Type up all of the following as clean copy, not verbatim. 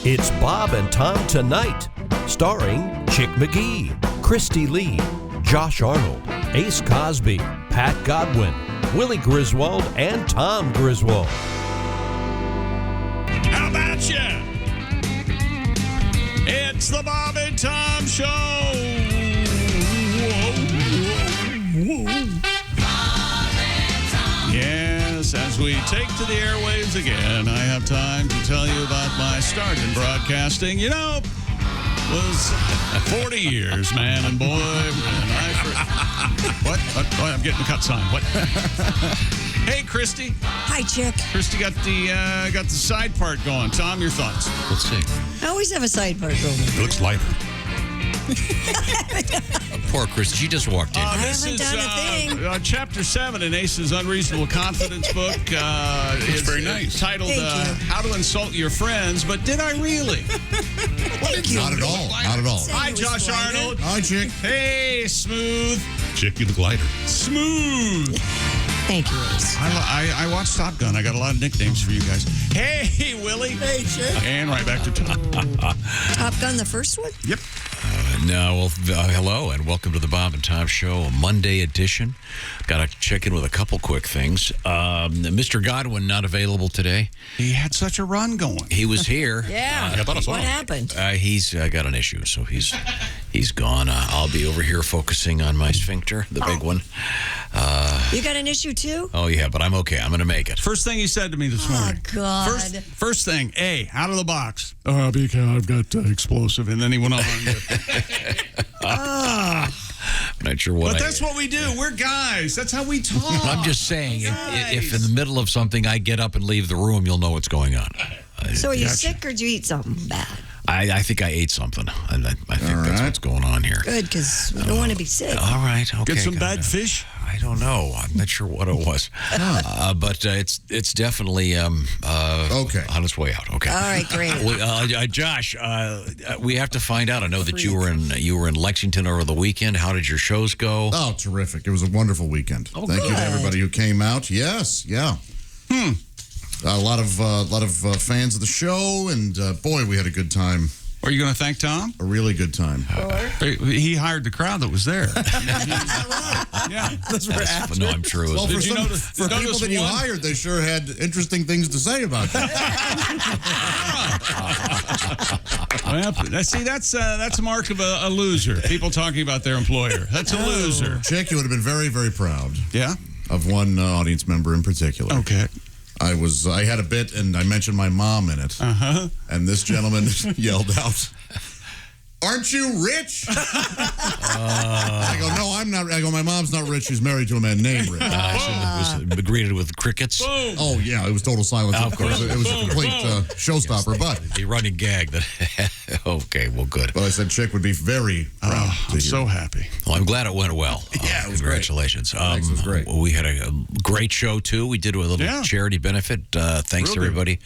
It's Bob and Tom Tonight, starring Chick McGee, Christy Lee, Josh Arnold, Ace Cosby, Pat Godwin, Willie Griswold, and Tom Griswold. How about you? It's the Bob and Tom Show. Whoa. Bob and Tom. Yes, as we take to the airwaves again, I have time to tell you about my start in broadcasting. You know, was 40 years, man, and boy, What? Oh, I'm getting a cut sign. What? Hey, Christy. Hi, Chick. Christy got the side part going. Tom, your thoughts? Let's see. I always have a side part going. It looks lighter. Poor Christy. She just walked in. This haven't is done a thing. Chapter 7 in Ace's Unreasonable Confidence book. It's very nice. Titled Thank you. How to Insult Your Friends, but did I really? Not at all. Not at all. Hi, Josh Arnold. Hi, Chick. Hey, Smooth. Chick, you look lighter. Smooth. Thank you, Ace. I watched Top Gun. I got a lot of nicknames for you guys. Hey, Willie. Hey, Chick. And right back to Tom. Top Gun, the first one? Yep. Hello and welcome to the Bob and Tom Show, a Monday edition. Got to check in with a couple quick things. Mr. Godwin not available today. He had such a run going. He was here. Yeah. What happened? He's got an issue, so he's gone. I'll be over here focusing on my sphincter, the big one. You got an issue, too? Oh, yeah, but I'm okay. I'm going to make it. First thing he said to me this morning. Oh, God. First thing, out of the box. Because I've got explosive. And then he went on. I'm not sure what But that's what we do. We're guys. That's how we talk. I'm just saying, if in the middle of something I get up and leave the room, you'll know what's going on. So are you Gotcha. sick or did you eat something bad? I think I ate something. I think that's what's going on here. Good, because we don't want to be sick. All right. Okay. Get some bad fish? I don't know. I'm not sure what it was. But it's definitely okay on its way out. Okay. All right, great. Josh, we have to find out. I know that you were in Lexington over the weekend. How did your shows go? Oh, terrific. It was a wonderful weekend. Thank you to everybody who came out. Yes, yeah. A lot of fans of the show, and boy, we had a good time. Are you going to thank Tom? A really good time. He hired the crowd that was there. Yeah. No, I'm sure it was. Well, Did you notice for people that you hired, they sure had interesting things to say about you. Well, see, that's a mark of a loser. People talking about their employer. That's a loser. Chick, you would have been very, very proud. Yeah? Of one audience member in particular. Okay. I had a bit, and I mentioned my mom in it. Uh-huh. And this gentleman yelled out, "Aren't you rich?" I go, "No, I'm not." I go, "My mom's not rich. She's married to a man named Rich." It was greeted with crickets. Boom. Oh, yeah, it was total silence, of course. It was a complete showstopper, but... The running gag that... Okay, well, good. But I said Chick would be very proud to I'm hear. so happy. Well, I'm glad it went well. Yeah, it was congratulations. great. Thanks, it was great. We had a great show, too. We did a little charity benefit. Thanks to everybody.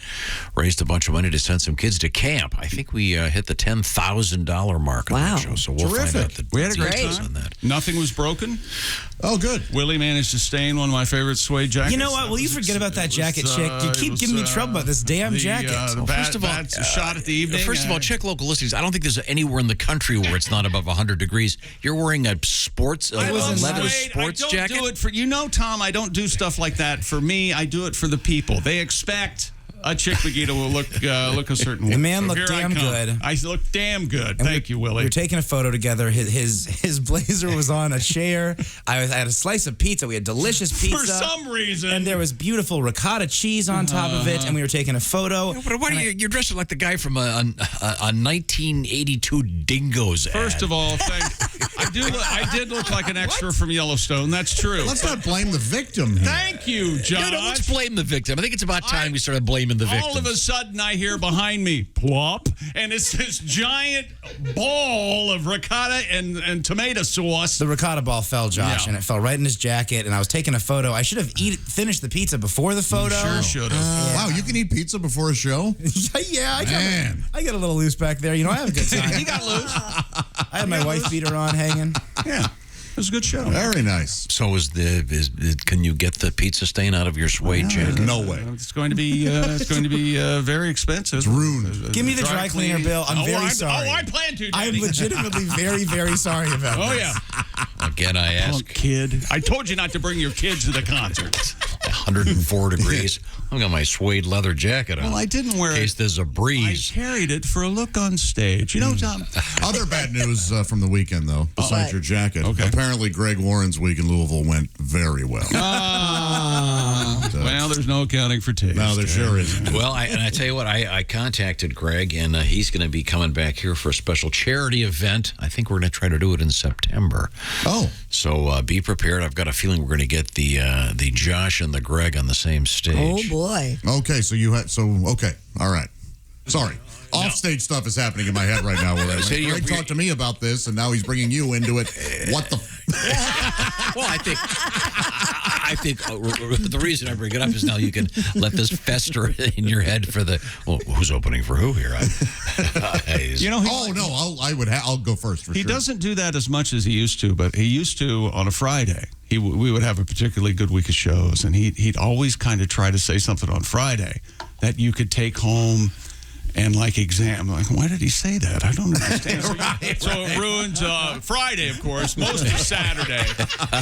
Raised a bunch of money to send some kids to camp. I think we hit the $10,000 mark on that show, so we'll find out the We had a great details time. on that. Nothing was broken. Oh, good. Willie managed to stain one of my favorite suede jackets. You know what? Will you forget about that jacket, Chick? You keep giving me trouble about this damn jacket. First of all, shot at the evening. First of all, check local listings. I don't think there's anywhere in the country where it's not above 100 degrees. You're wearing a sports, leather sports jacket? I don't do it for, Tom, I don't do stuff like that for me. I do it for the people. They expect a Chick McGee will look a certain way. The man So looked here damn good. I look damn good. Thank you, Willie. We were taking a photo together. His blazer was on a chair. I had a slice of pizza. We had delicious pizza. For some reason. And there was beautiful ricotta cheese on top of it. And we were taking a photo. But why you're dressed like the guy from a 1982 Dingoes ad. First of all, I did look like an extra from Yellowstone. That's true. Let's not blame the victim here. Thank you, Josh. No, let's blame the victim. I think it's about time we started blaming the victim. All of a sudden, I hear behind me, plop, and it's this giant ball of ricotta and tomato sauce. The ricotta ball fell, Josh, and it fell right in his jacket. And I was taking a photo. I should have finished the pizza before the photo. You sure should have. Wow, you can eat pizza before a show? Yeah, I got a little loose back there. You know, I have a good time. You got loose. I had my wife beater on hanging. Yeah. was a good show. Very nice. So can you get the pizza stain out of your suede jacket? No way. It's going to be very expensive. It's ruined. Give me the dry cleaner bill. I'm very sorry. I plan to. I am legitimately very, very sorry about this. Oh, yeah. Again, I ask. Punk kid. I told you not to bring your kids to the concert. 104 degrees. I've got my suede leather jacket on. Well, I didn't wear it. In case there's a breeze. I carried it for a look on stage. You know, Tom. Other bad news from the weekend, though, besides your jacket. Okay. Apparently, Greg Warren's week in Louisville went very well. Well, there's no accounting for taste. No, there sure isn't. Well, I tell you what, I contacted Greg, and he's going to be coming back here for a special charity event. I think we're going to try to do it in September. Oh. So be prepared. I've got a feeling we're going to get the Josh and the Greg on the same stage. Oh, boy. Okay, okay. All right. Sorry. Offstage stuff is happening in my head right now. Where Greg talked to me about this, and now he's bringing you into it. What the? Well, I think the reason I bring it up is now you can let this fester in your head for who's opening for who here? You know, I'll go first for sure. He doesn't do that as much as he used to, but he used to on a Friday. We would have a particularly good week of shows, and he'd always kind of try to say something on Friday that you could take home and exam. Like, why did he say that? I don't understand. So it ruins Friday, of course, most of Saturday.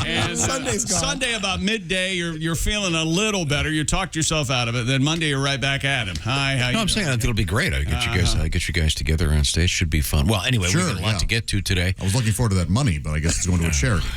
And Sunday's gone. Sunday about midday, you're feeling a little better. You talked yourself out of it. Then Monday, you're right back at him. Hi, how you I'm saying doing? it'll be great. I'll get you guys together on stage. Should be fun. Well, anyway, we've got a lot to get to today. I was looking forward to that money, but I guess it's going to a charity.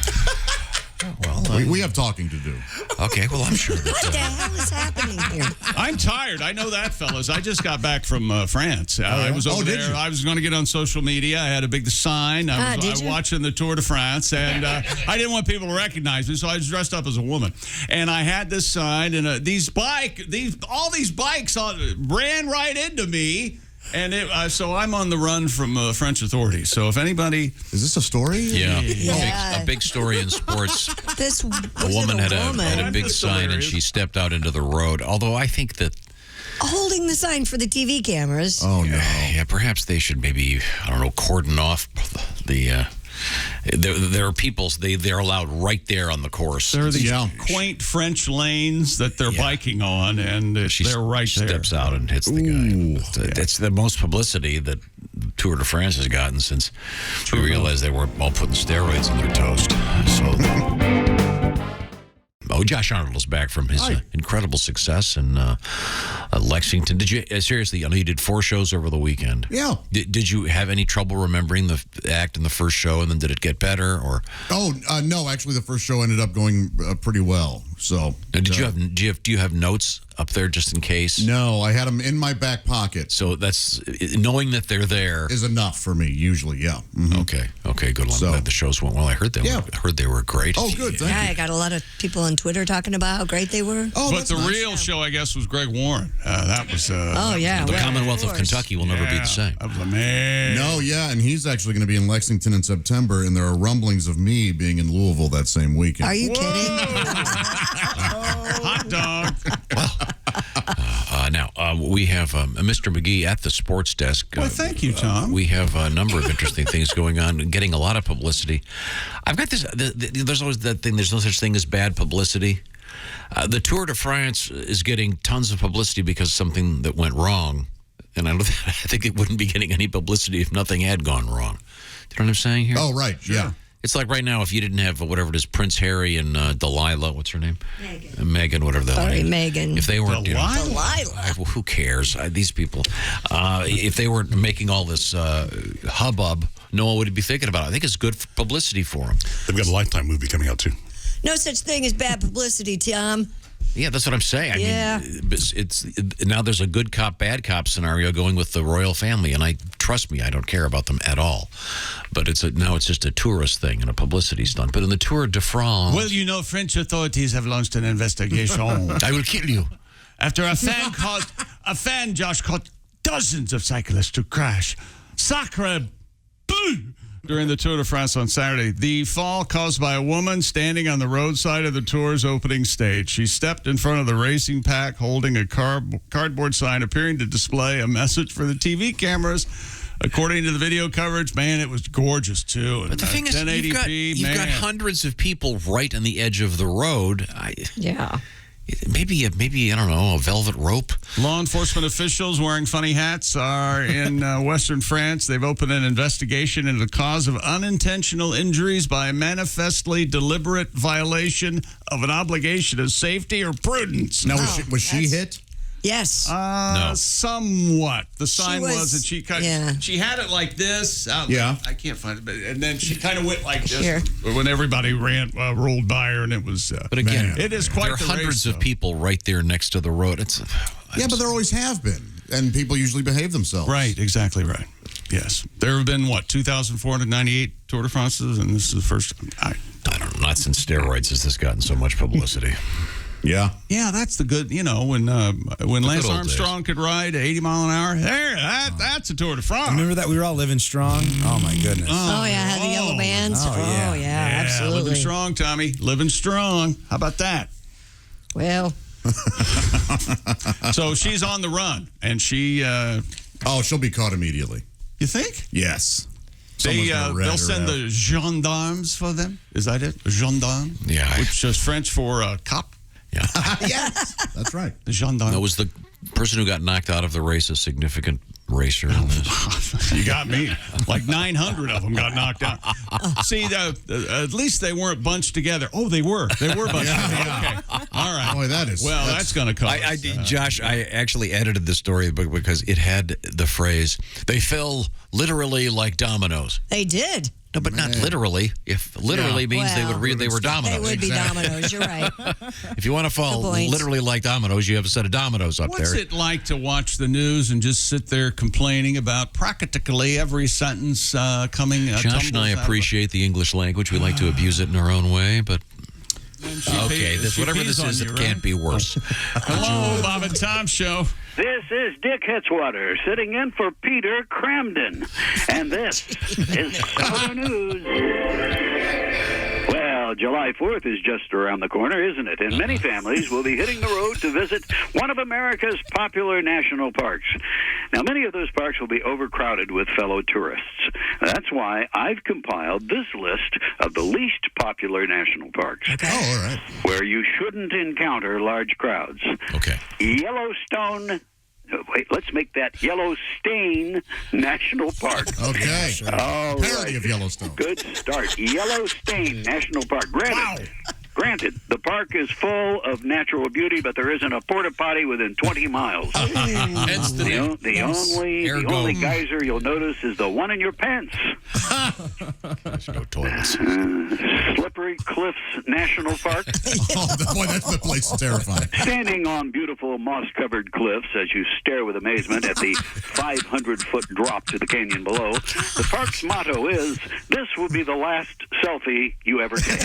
Well, we have talking to do. Okay, well, I'm sure that... What the hell is happening here? I'm tired. I know that, fellas. I just got back from France. I was over there. I was going to get on social media. I had a big sign. I was watching the Tour de France, and I didn't want people to recognize me, so I was dressed up as a woman. And I had this sign, and all these bikes ran right into me. And so I'm on the run from French authorities. So if anybody... Is this a story? Yeah. Yeah. A big story in sports. A woman had a big sign, and she stepped out into the road. Although I think that... Holding the sign for the TV cameras. Oh, no. Yeah, perhaps they should maybe, cordon off the... There are people, they're allowed right there on the course. There are these quaint French lanes that they're biking on, and they're right there. Steps out and hits the guy. It's the most publicity that Tour de France has gotten since we realized they were all putting steroids in their toast. Josh Arnold is back from his incredible success in Lexington. Did you seriously? I know you did 4 shows over the weekend. Yeah. Did you have any trouble remembering the act in the first show, and then did it get better? Or no, actually, the first show ended up going pretty well. So now, do you have notes up there just in case? No, I had them in my back pocket. So that's knowing that they're there is enough for me usually. Yeah. Mm-hmm. Okay, good. Well, I'm glad the shows went well. I heard they were great. Oh, good. Thank you. I got a lot of people on Twitter talking about how great they were. Oh, but the real show, I guess, was Greg Warren. That was. The Commonwealth of Kentucky will never be the same. That was amazing. No, yeah, and he's actually going to be in Lexington in September, and there are rumblings of me being in Louisville that same weekend. Are you kidding? Hot dog. Now, we have Mr. McGee at the sports desk. Well, thank you, Tom. We have a number of interesting things going on and getting a lot of publicity. I've got this, there's always that thing, there's no such thing as bad publicity. The Tour de France is getting tons of publicity because of something that went wrong. And I think it wouldn't be getting any publicity if nothing had gone wrong. Do you know what I'm saying here? Oh, right, sure. Yeah. It's like right now, if you didn't have whatever it is, Prince Harry and Delilah, what's her name? Megan, whatever the hell. Sorry, Megan. If they weren't, Delilah. Who cares? These people. If they weren't making all this hubbub, no one would be thinking about it. I think it's good publicity for them. They've got a Lifetime movie coming out too. No such thing as bad publicity, Tom. Yeah, that's what I'm saying. I mean, it's now there's a good cop, bad cop scenario going with the royal family, and trust me, I don't care about them at all. But now it's just a tourist thing and a publicity stunt. But in the Tour de France, well, French authorities have launched an investigation. I will kill you. After a fan, Josh, caused dozens of cyclists to crash. Sacre bleu! During the Tour de France on Saturday, the fall caused by a woman standing on the roadside of the Tour's opening stage. She stepped in front of the racing pack holding a cardboard sign appearing to display a message for the TV cameras According to the video coverage, man, it was gorgeous too. And But the thing is, 1080p, you've got hundreds of people right on the edge of the road. Yeah. Maybe I don't know, a velvet rope. Law enforcement officials wearing funny hats are in Western France. They've opened an investigation into the cause of unintentional injuries by manifestly deliberate violation of an obligation of safety or prudence. Now, was she hit? Yes. No. Somewhat. The sign was that she kind yeah. she had it like this. Yeah. I can't find it, but and then she kind of went like this Here. when everybody rolled by her, and it was. But again, it is quite there are the hundreds race, of people right there next to the road. Yeah, but there always have been, and people usually behave themselves. Right, exactly right. Yes, there have been 2,498 Tour de France's, and this is the first. I don't know. Not since steroids has this gotten so much publicity. Yeah. Yeah, that's the good. When Lance old Armstrong could ride 80 mile an hour, that's a Tour de France. Remember that we were all living strong? Oh, my goodness. Oh, yeah. Had the yellow bands. Oh, yeah. Absolutely. Living strong, Tommy. Living strong. How about that? Well, So she's on the run, and she. She'll be caught immediately. You think? Yes. Someone's gonna rat they'll her send out. the gendarmes for them? Is that it? Gendarme? Yeah. Which is French for cop. Yeah. Yes, that's right. The gendarme. That was the person who got knocked out of the race, a significant racer in this. You got me. Like 900 of them got knocked out. See, at least they weren't bunched together. Oh, they were. They were bunched together. Okay. All right. Boy, That's going to cause. Josh, I actually edited the story because it had the phrase, they fell literally like dominoes. they did. No, but not literally. If literally means they were dominoes. They would be dominoes. You're right. If you want to fall Good point. literally like dominoes, you have a set of dominoes up What's there. it like to watch the news and just sit there complaining about practically every sentence coming? Josh and I appreciate the English language. We like to abuse it in our own way, but okay, whatever this is, it can't be worse. Hello, Bob and Tom Show. This is Dick Hitswater sitting in for Peter Cramden. And this is Southern News. Well, July 4th is just around the corner, isn't it? And many families will be hitting the road to visit one of America's popular national parks. Now, many of those parks will be overcrowded with fellow tourists. That's why I've compiled this list of the least popular national parks. Okay. Oh, all right. Where you shouldn't encounter large crowds. Okay. Yellowstone. Wait, let's make that Yellowstone National Park. Okay. All Parody right. of Yellowstone. Good start. Yellowstone National Park. Granted, the park is full of natural beauty, but there isn't a porta potty within 20 miles. Hence the name. The only geyser you'll notice is the one in your pants. There's no toilets. Slippery Cliffs National Park. Boy, that's the place is terrifying. Standing on beautiful moss-covered cliffs as you stare with amazement at the 500-foot drop to the canyon below, the park's motto is, "This will be the last selfie you ever take."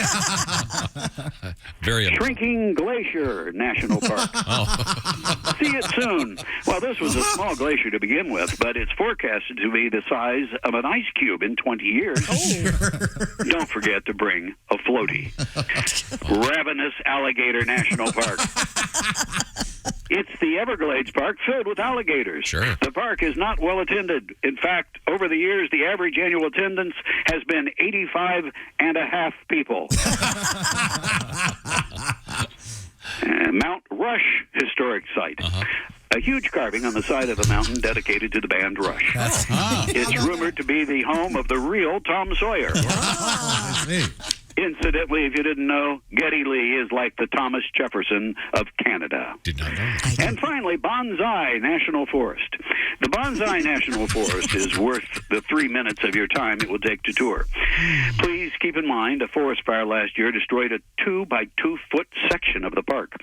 Very Shrinking Glacier National Park. See it soon. Well, this was a small glacier to begin with, but it's forecasted to be the size of an ice cube in 20 years. Don't forget to bring a floaty. Ravenous Alligator National Park. It's the Everglades Park filled with alligators. Sure. The park is not well attended. In fact, over the years, the average annual attendance has been 85 and a half people. Mount Rush Historic Site. A huge carving on the side of a mountain dedicated to the band Rush. It's rumored to be the home of the real Tom Sawyer. That's neat. Incidentally, if you didn't know, Geddy Lee is like the Thomas Jefferson of Canada. Did not know. And finally, Bonsai National Forest. The Bonsai National Forest is worth the 3 minutes of your time it will take to tour. Please keep in mind, a forest fire last year destroyed a 2-by-2-foot section of the park.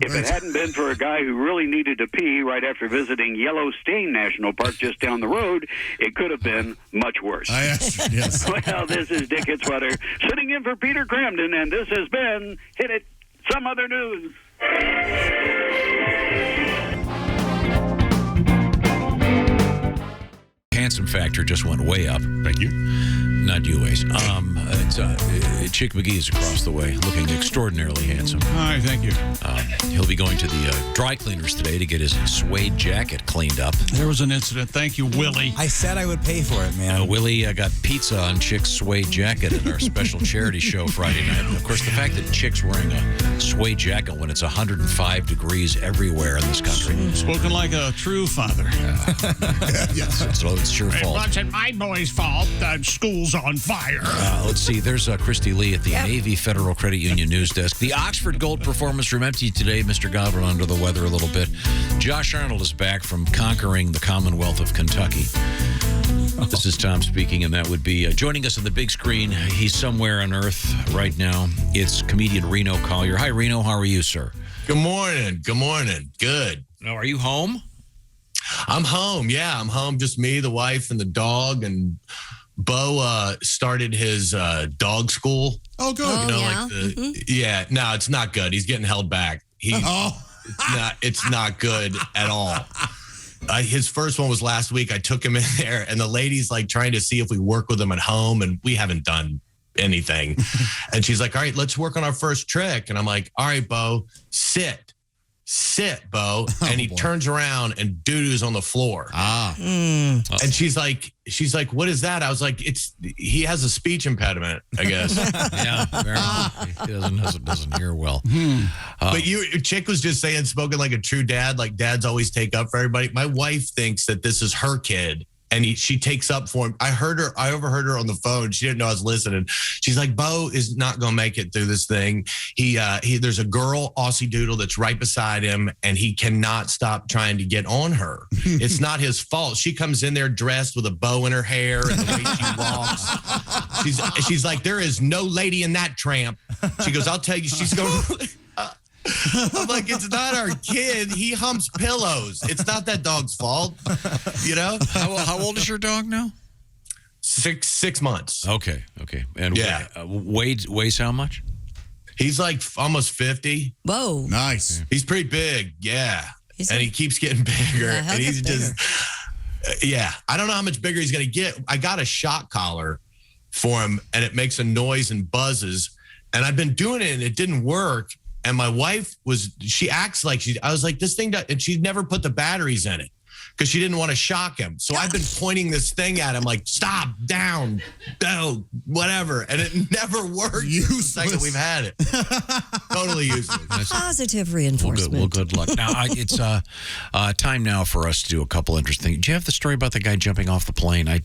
If it hadn't been for a guy who really needed to pee right after visiting Yellowstone National Park just down the road, it could have been much worse. Yes. Well, this is Dick Hitswater sitting in for Peter Cramden, and this has been Hit It, Some Other News. Handsome factor just went way up. Thank you. Not you, Ace. Chick McGee is across the way, looking extraordinarily handsome. All right, thank you. He'll be going to the dry cleaners today to get his suede jacket cleaned up. There was an incident. Thank you, Willie. I said I would pay for it, man. Willie got pizza on Chick's suede jacket at our special charity show Friday night. And of course, the fact that Chick's wearing a suede jacket when it's 105 degrees everywhere in this country. Spoken like a true father. Yes. So it's your fault. It wasn't my boy's fault that school's on fire. Let's see. There's Christy Lee at the Navy Federal Credit Union news desk. The Oxford Gold Performance Room empty today. Mr. Godwin under the weather a little bit. Josh Arnold is back from conquering the Commonwealth of Kentucky. This is Tom speaking, and that would be joining us on the big screen. He's somewhere on Earth right now. It's comedian Reno Collier. Hi, Reno. How are you, sir? Good morning. Good morning. Good. Now, are you home? I'm home. Yeah, I'm home. Just me, the wife, and the dog. And Bo started his dog school. Oh, good. Yeah. No, it's not good. He's getting held back. It's not good at all. His first one was last week. I took him in there, and the lady's like trying to see if we work with him at home, and we haven't done anything. And she's like, all right, let's work on our first trick. And I'm like, all right, Bo, sit, Bo. And he turns around and doo-doo's on the floor. And she's like, what is that? I was like, he has a speech impediment, I guess. Yeah, he doesn't hear well. But Chick was just saying, spoken like a true dad, like dads always take up for everybody. My wife thinks that this is her kid. And she takes up for him. I overheard her on the phone. She didn't know I was listening. She's like, Bo is not going to make it through this thing. There's a girl, Aussie Doodle, that's right beside him, and he cannot stop trying to get on her. It's not his fault. She comes in there dressed with a bow in her hair and the way she walks. She's like, there is no lady in that tramp. She goes, I'll tell you, she's going I'm like, it's not our kid. He humps pillows. It's not that dog's fault. You know? How old is your dog now? 6 months. Okay. And weighs how much? He's like almost 50. Whoa. Nice. He pretty big. Yeah. And he keeps getting bigger. Yeah, and he's bigger. I don't know how much bigger he's going to get. I got a shock collar for him, and it makes a noise and buzzes. And I've been doing it, and it didn't work. And my wife she acts like I was like, this thing, and she never put the batteries in it because she didn't want to shock him. So I've been pointing this thing at him like, stop, down, no, whatever. And it never worked. Useless. The second we've had it. Totally useless. Positive reinforcement. Well, good luck. Now, it's time now for us to do a couple interesting. Do you have the story about the guy jumping off the plane? I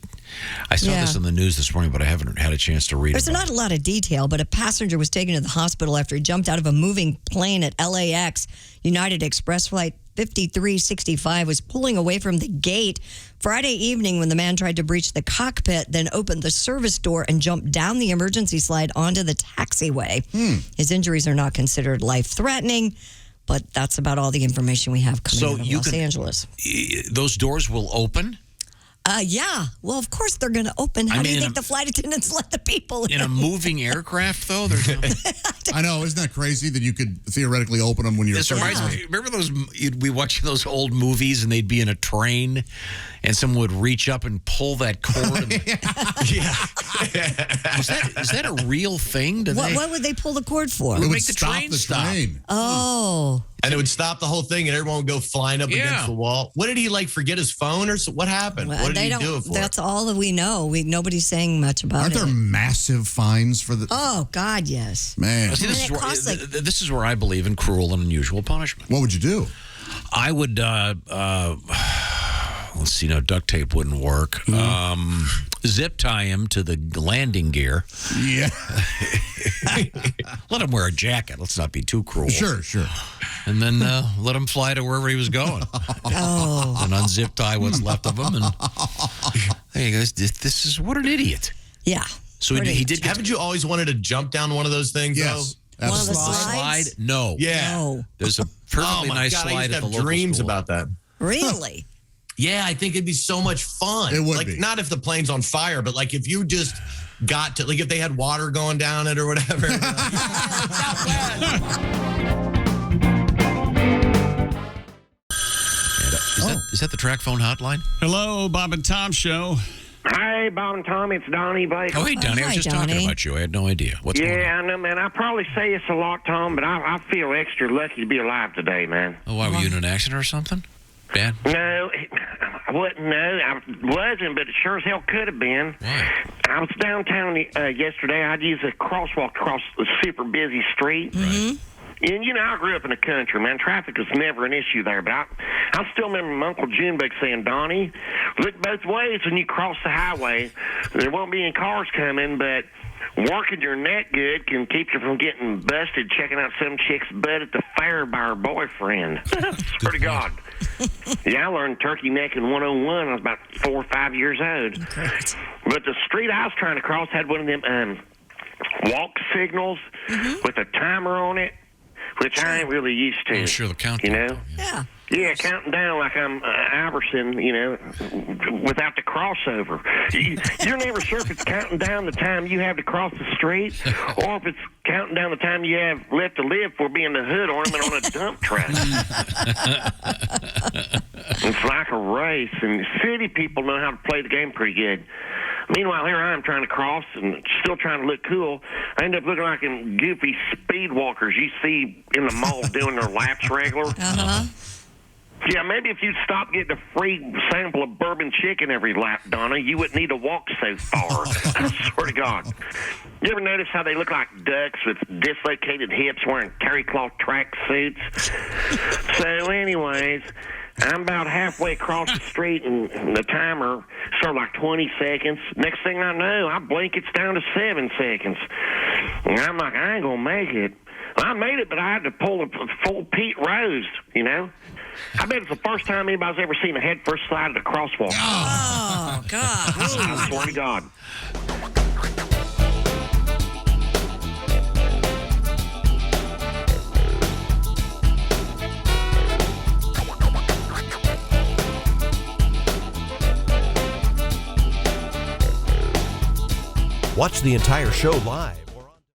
saw this in the news this morning, but I haven't had a chance to read it. There's not a lot of detail, but a passenger was taken to the hospital after he jumped out of a moving plane at LAX. United Express flight 5365 was pulling away from the gate Friday evening when the man tried to breach the cockpit, then opened the service door and jumped down the emergency slide onto the taxiway. His injuries are not considered life-threatening, but that's about all the information we have coming out of Los Angeles. Those doors will open? Yeah. Well, of course they're going to open. How do you think the flight attendants let the people in? In a moving aircraft, though? I know. Isn't that crazy that you could theoretically open them when you're... This reminds me. Remember we watched those old movies and they'd be in a train and someone would reach up and pull that cord? Is that a real thing? What would they pull the cord for? It would make the stop train the train. Oh. And it would stop the whole thing, and everyone would go flying up against the wall. What did he forget his phone or what happened? What did he do it for? That's all that we know. Nobody's saying much about Aren't it. there massive fines for the... Oh, God, yes. Man. See, this is where I believe in cruel and unusual punishment. What would you do? I would, let's see, no, duct tape wouldn't work. Zip tie him to the landing gear. Yeah. Let him wear a jacket. Let's not be too cruel. Sure. And then let him fly to wherever he was going. And unzip tie what's left of him. And hey, guys, this is what an idiot. Yeah. So he did. Haven't you always wanted to jump down one of those things? Yes. One of the slide? slides? No. Yeah. No. There's a perfectly nice God, slide I used to at the have local dreams school. about that. Really? Yeah, I think it'd be so much fun. It would be. Not if the plane's on fire, but if you just got to, if they had water going down it or whatever. Is that the track phone hotline? Hello, Bob and Tom Show. Hey, Bob and Tommy, it's Donnie Baker. Oh, hey, Donnie. I was just talking about you. I had no idea. What's going on? Yeah, I know, man. I probably say this a lot, Tom, but I feel extra lucky to be alive today, man. Oh, why? Were you in an accident or something? Bad? No, I wasn't, but it sure as hell could have been. Why? I was downtown yesterday. I'd use a crosswalk across a super busy street. Mm-hmm. And, I grew up in the country, man. Traffic was never an issue there. But I still remember my Uncle Junebug saying, Donnie, look both ways when you cross the highway. There won't be any cars coming, but working your neck good can keep you from getting busted checking out some chick's butt at the fair by her boyfriend. Swear to God. Yeah, I learned turkey necking 101. I was about 4 or 5 years old. Great. But the street I was trying to cross had one of them walk signals with a timer on it, which I ain't really used to. Oh, sure, the countdown. Yeah. Yeah, counting down like I'm Iverson, without the crossover. You're never sure if it's counting down the time you have to cross the street or if it's counting down the time you have left to live for being the hood ornament on a dump truck. It's like a race, and city people know how to play the game pretty good. Meanwhile, here I am trying to cross and still trying to look cool. I end up looking like them goofy speed walkers you see in the mall doing their laps regular. Uh-huh. Yeah, maybe if you'd stop getting a free sample of bourbon chicken every lap, Donna, you wouldn't need to walk so far. I swear to God. You ever notice how they look like ducks with dislocated hips wearing terry cloth track suits? So anyways, I'm about halfway across the street, and the timer started like 20 seconds. Next thing I know, I blink, it's down to 7 seconds. And I'm like, I ain't going to make it. I made it, but I had to pull a full Pete Rose, I bet it's the first time anybody's ever seen a head first slide at a crosswalk. Oh, God. I swear to God. Watch the entire show live